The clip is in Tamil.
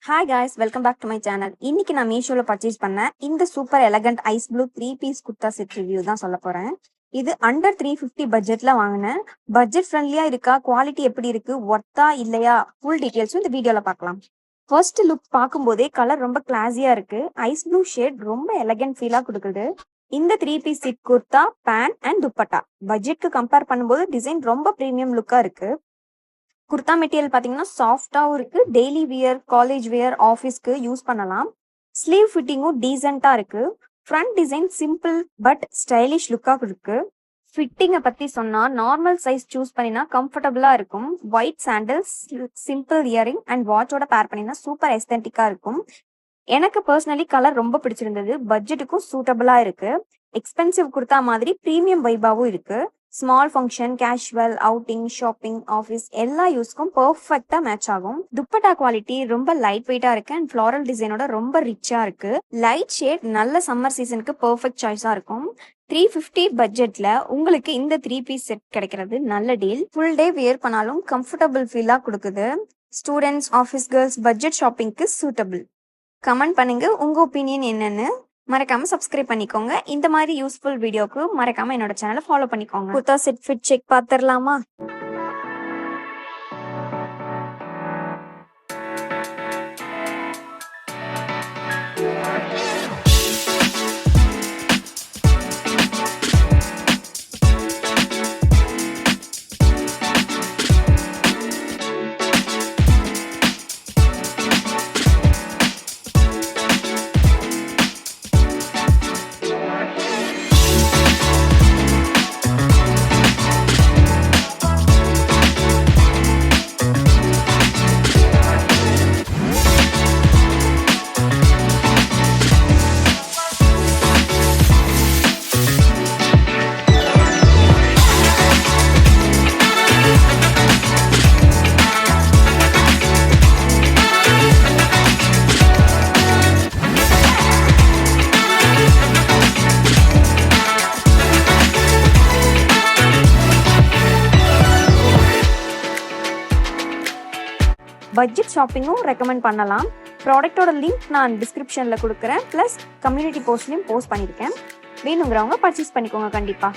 Hi guys, welcome back to my channel. இன்னைக்கு நான் மீஷோவில் பர்ச்சேஸ் பண்ணேன் இந்த super elegant ice blue 3 piece kurta set review தான் சொல்ல போகிறேன். இது அண்டர் 350 பட்ஜெட்டில் வாங்கினேன். பட்ஜெட் ஃப்ரெண்ட்லியாக இருக்கா, குவாலிட்டி எப்படி இருக்கு, ஒர்த்தா இல்லையா, ஃபுல் டீட்டெயில்ஸும் இந்த வீடியோவில் பார்க்கலாம். ஃபர்ஸ்ட் லுக் பார்க்கும்போதே கலர் ரொம்ப கிளாஸியாக இருக்கு. ஐஸ் ப்ளூ ஷேட் ரொம்ப எலகண்ட் ஃபீலாக கொடுக்குது. இந்த 3 piece set kurta, pant and dupatta பட்ஜெட்க்கு கம்பேர் பண்ணும்போது டிசைன் ரொம்ப ப்ரீமியம் லுக்காக இருக்கு. குர்தா மெட்டீரியல் பார்த்தீங்கன்னா சாஃப்டாகவும் இருக்கு. டெய்லி வியர், காலேஜ் வியர், ஆஃபீஸ்க்கு யூஸ் பண்ணலாம். ஸ்லீவ் ஃபிட்டிங்கும் டீசெண்டாக இருக்கு. Front design simple but stylish லுக்காக இருக்கு. ஃபிட்டிங்கை பற்றி சொன்னால் நார்மல் சைஸ் சூஸ் பண்ணினா கம்ஃபர்டபுளாக இருக்கும். White sandals, simple earring and வாட்சோட பேர் பண்ணினா சூப்பர் எஸ்தென்டிக்காக இருக்கும். எனக்கு பர்சனலி கலர் ரொம்ப பிடிச்சிருந்தது. பட்ஜெட்டுக்கும் சூட்டபிளாக இருக்கு. எக்ஸ்பென்சிவ் குர்தா மாதிரி ப்ரீமியம் வைபாவும் இருக்கு. Small function, casual, outing, shopping, office எல்லா யூஸ்க்கும் பர்ஃபெக்டாக மேட்ச் ஆகும். துப்பட்டா குவாலிட்டி ரொம்ப லைட் வெயிட்டாக இருக்கு அண்ட் ஃப்ளாரல் டிசைனோட ரொம்ப ரிச்சாக இருக்கு. லைட் ஷேட் நல்ல சம்மர் சீசனுக்கு பர்ஃபெக்ட் சாய்ஸாக இருக்கும். 350 பட்ஜெட்ல உங்களுக்கு இந்த 3 பீஸ் செட் கிடைக்கிறது நல்ல டீல். ஃபுல் டே வியர் பண்ணாலும் கம்ஃபர்டபுள் ஃபீலாக கொடுக்குது. ஸ்டூடெண்ட்ஸ், ஆஃபீஸ் கேர்ள்ஸ் பட்ஜெட் ஷாப்பிங்க்கு சூட்டபிள். கமெண்ட் பண்ணுங்க உங்க ஒப்பீனியன் என்னன்னு. மறக்காம சப்ஸ்கிரைப் பண்ணிக்கோங்க. இந்த மாதிரி யூஸ்ஃபுல் வீடியோக்கு மறக்காம என்னோட சேனலை ஃபாலோ பண்ணிக்கோங்க. குர்தா செட் ஃபிட் செக் பார்த்துடலாமா? பட்ஜெட் ஷாப்பிங்கும் ரெக்கமெண்ட் பண்ணலாம். ப்ராடக்டோட லிங்க் நான் டிஸ்கிரிப்ஷனில் கொடுக்குறேன். ப்ளஸ் கம்யூனிட்டி போஸ்ட்லையும் போஸ்ட் பண்ணியிருக்கேன். வேணுங்கிறவங்க பர்ச்சேஸ் பண்ணிக்கோங்க கண்டிப்பாக.